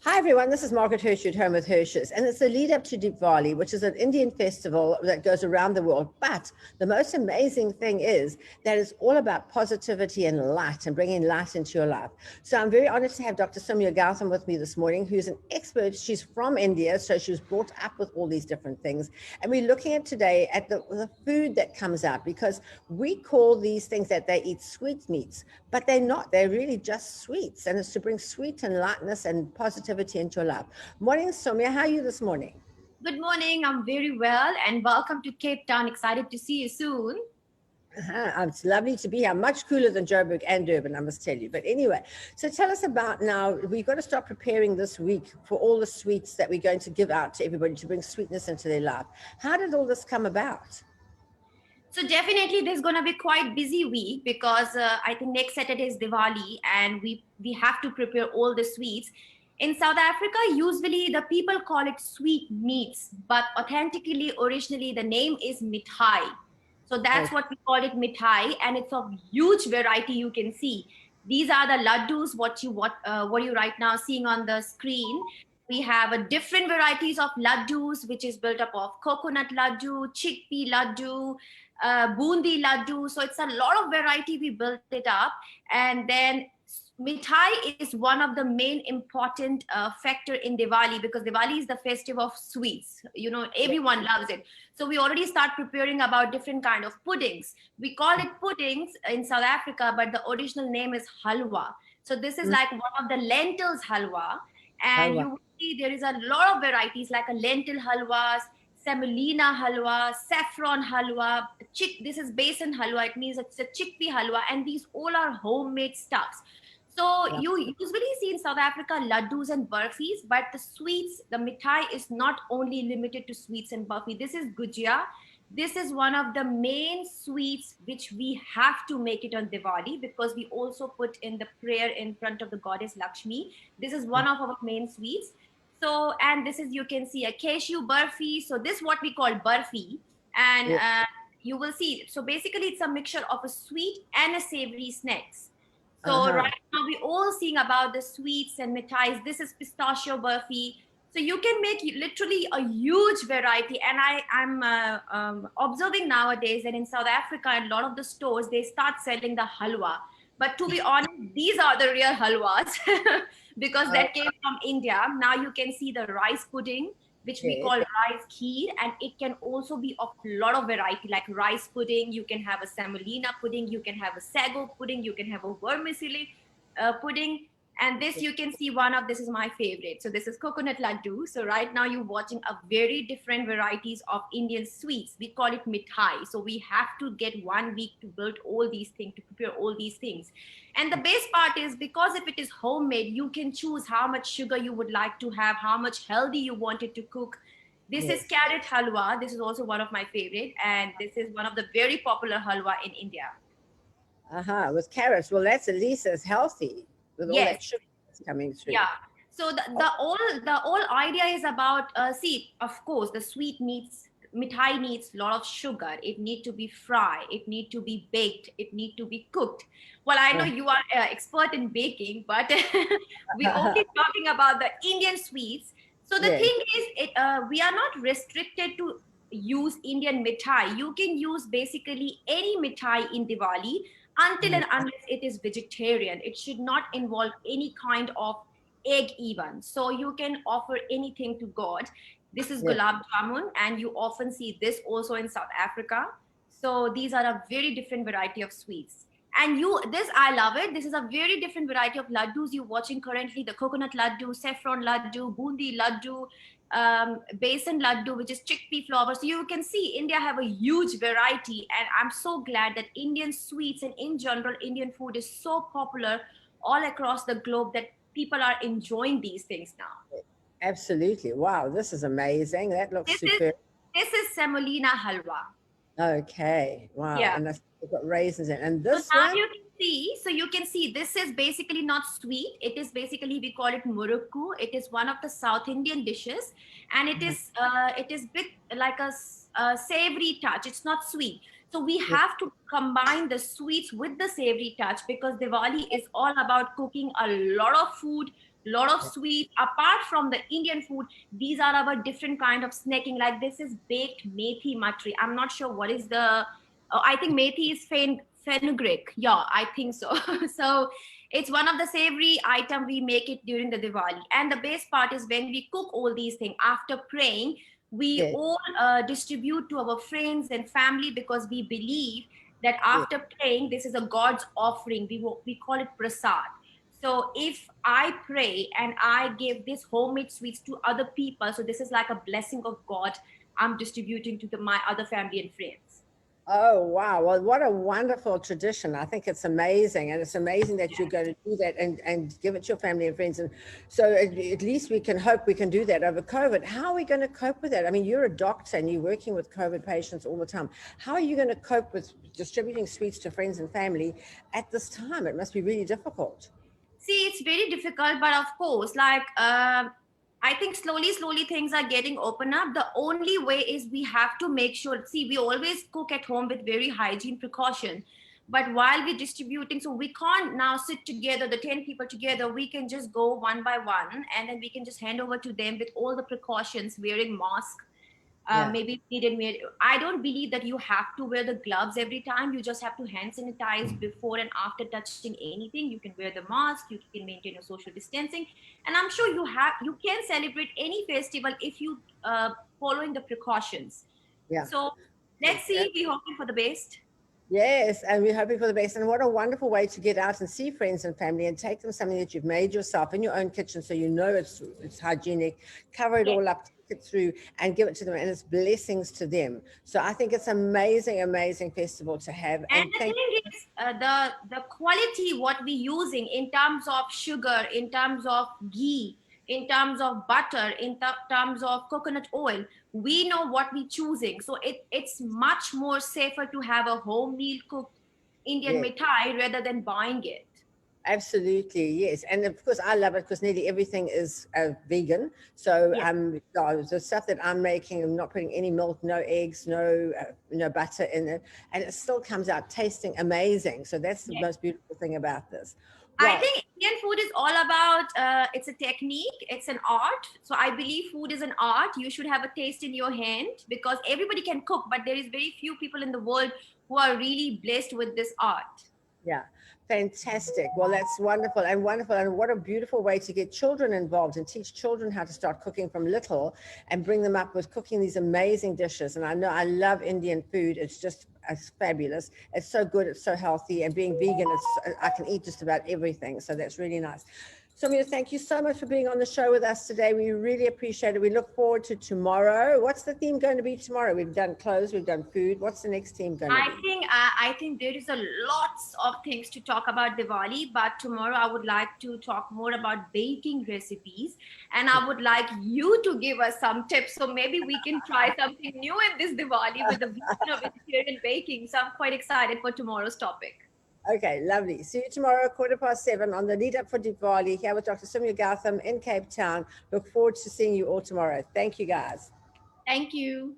Hi everyone, this is Margaret Hirsch at Home with Hirsch's, and it's the lead up to Diwali, which is an Indian festival that goes around the world. But the most amazing thing is that it's all about positivity and light and bringing light into your life. So I'm very honored to have Dr. Soumya Gautam with me this morning, who's an expert. She's from India, so she was brought up with all these different things. And we're looking at today at the food that comes out, because we call these things that they eat sweetmeats, but they're not. They're really just sweets, and it's to bring sweet and lightness and positivity into your life. Morning, Soumya. How are you this morning? Good morning. I'm very well and welcome to Cape Town. Excited to see you soon. It's lovely to be here. Much cooler than Joburg and Durban, I must tell you. But anyway, so tell us about now. We've got to start preparing this week for all the sweets that we're going to give out to everybody to bring sweetness into their life. How did all this come about? So definitely there's going to be quite busy week because I think next Saturday is Diwali and we have to prepare all the sweets. In South Africa, usually the people call it sweet meats, but authentically, originally, the name is mithai. So that's Okay. what we call it mithai, and it's of huge variety you can see. These are the laddus, what you right now seeing on the screen. We have a different varieties of laddus, which is built up of coconut laddu, chickpea laddu, bundi laddu. So it's a lot of variety. We built it up, and then mithai is one of the main important factor in Diwali because Diwali is the festive of sweets. You know, everyone loves it. So we already start preparing about different kind of puddings. We call it puddings in South Africa, but the original name is halwa. So this is Mm. like one of the lentils halwa, Oh, and wow. you will see there is a lot of varieties like a lentil halwas, semolina halwa, saffron halwa, this is besan halwa. It means it's a chickpea halwa, and these all are homemade stuffs. So Yeah. you usually see in South Africa laddus and burfis, but the sweets, the mithai is not only limited to sweets and burfi. This is gujia. This is one of the main sweets which we have to make it on Diwali because we also put in the prayer in front of the goddess Lakshmi. This is one of our main sweets. So, and this is, you can see a cashew burfi. So this is what we call burfi. And Yeah. you will see, so basically it's a mixture of a sweet and a savory snacks. So Uh-huh. right now we all seeing about the sweets and mithais. This is pistachio burfi. So you can make literally a huge variety. And I'm observing nowadays that in South Africa, a lot of the stores, they start selling the halwa. But to be honest, these are the real halwas because Oh, that came from India. Now you can see the rice pudding, which we yes. call rice kheer, and it can also be of a lot of variety like rice pudding. You can have a semolina pudding, you can have a sago pudding, you can have a vermicelli pudding. And this you can see one of this is my favorite. So this is coconut laddu. So right now you're watching a very different varieties of Indian sweets. We call it mithai. So we have to get 1 week to build all these things, to prepare all these things. And the best part is because if it is homemade, you can choose how much sugar you would like to have, how much healthy you want it to cook. This is Yes. carrot halwa. This is also one of my favorite, and this is one of the very popular halwa in India. Uh-huh. With carrots. Well, that's at least as healthy with all Yes, that sugar that's coming through. yeah. So the whole idea is about see, of course, the sweet needs mithai needs a lot of sugar. It need to be fried. It need to be baked. It need to be cooked. Well, I know Uh, you are expert in baking, but we only talking about the Indian sweets. So the yes. thing is, we are not restricted to use Indian mithai. You can use basically any mithai in Diwali until Mhm. and unless it is vegetarian. It should not involve any kind of egg even. So you can offer anything to God. This is Yes. gulab jamun, and you often see this also in South Africa. So these are a very different variety of sweets. And this I love it. This is a very different variety of laddus you're watching currently: the coconut laddu, saffron laddu, bundi laddu, besan laddu, which is chickpea flour. So you can see India have a huge variety, and I'm so glad that Indian sweets and in general Indian food is so popular all across the globe that people are enjoying these things now. Absolutely. Wow, this is amazing. That looks This is super. this is semolina halwa. Okay. Wow. Yeah. And that's it's got raisins in. And So this now one? you can see this is basically not sweet. It is basically, we call it murukku. It is one of the South Indian dishes, and Uh-huh. it is bit like a savory touch. It's not sweet. So we Yes. have to combine the sweets with the savory touch because Diwali is all about cooking a lot of food lot of sweet. Apart from the Indian food, these are our different kind of snacking. Like this is baked methi matri. I'm not sure what is the. I think methi is fenugreek. Yeah, I think so. So it's one of the savory item we make it during the Diwali. And the best part is when we cook all these things after praying, we Yes, all distribute to our friends and family because we believe that yes. after praying, this is a God's offering. We call it prasad. So if I pray and I give this homemade sweets to other people, so this is like a blessing of God I'm distributing to my other family and friends. Oh, wow. Well, what a wonderful tradition. I think it's amazing. And it's amazing that you're going to do that and give it to your family and friends. And so at least we can hope we can do that over COVID. How are we going to cope with that? I mean, you're a doctor and you're working with COVID patients all the time. How are you going to cope with distributing sweets to friends and family at this time? It must be really difficult. See, it's very difficult, but of course, like I think slowly things are getting open up. The only way is we have to make sure. See, we always cook at home with very hygiene precaution, but while we're distributing, so we can't now sit together, the 10 people together. We can just go one by one, and then we can just hand over to them with all the precautions, wearing mask. Yeah. Maybe we didn't wear. I don't believe that you have to wear the gloves every time. You just have to hand sanitize before and after touching anything. You can wear the mask. You can maintain a social distancing, and I'm sure you can celebrate any festival if you following the precautions. Yeah. So let's see. We're hoping for the best. Yes, and we're hoping for the best. And what a wonderful way to get out and see friends and family and take them something that you've made yourself in your own kitchen, so you know it's hygienic. Cover it Yes. all up, take it through, and give it to them, and it's blessings to them. So I think it's amazing, amazing festival to have. And And the thank thing is, the quality what we using in terms of sugar, in terms of ghee, in terms of butter, in terms of coconut oil, we know what we choosing. So it's much more safer to have a home meal cooked Indian you. mithai rather than buying it. Absolutely, yes. And of course, I love it because nearly everything is vegan. So, Yes, the stuff that I'm making, I'm not putting any milk, no eggs, no butter in it, and it still comes out tasting amazing. So that's the yes. most beautiful thing about this. I Well, think Indian food is all about it's a technique, it's an art. So I believe food is an art. You should have a taste in your hand because everybody can cook, but there is very few people in the world who are really blessed with this art. yeah, fantastic. Well, that's wonderful and wonderful. And what a beautiful way to get children involved and teach children how to start cooking from little and bring them up with cooking these amazing dishes. And I know I love Indian food. It's fabulous. It's so good. It's so healthy. And being vegan, I can eat just about everything. So that's really nice. Soumya, thank you so much for being on the show with us today. We really appreciate it. We look forward to tomorrow. What's the theme going to be tomorrow? We've done clothes, we've done food. What's the next theme going to be? I think there is a lots of things to talk about Diwali, but tomorrow I would like to talk more about baking recipes, and I would like you to give us some tips. So maybe we can try something new in this Diwali with the vegan or vegetarian baking. So I'm quite excited for tomorrow's topic. Okay, lovely. See you tomorrow, 7:15 on the lead up for Diwali here with Dr. Soumya Gautam in Cape Town. Look forward to seeing you all tomorrow. Thank you, guys. Thank you.